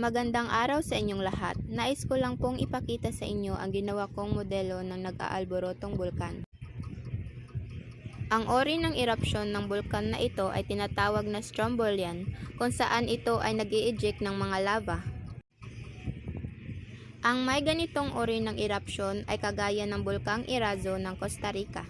Magandang araw sa inyong lahat. Nais ko lang pong ipakita sa inyo ang ginawa kong modelo ng nag-aalborotong bulkan. Ang ori ng erupsyon ng bulkan na ito ay tinatawag na strombolian, kung saan ito ay nag-i-eject ng mga lava. Ang may ganitong ori ng erupsyon ay kagaya ng bulkang Irazo ng Costa Rica.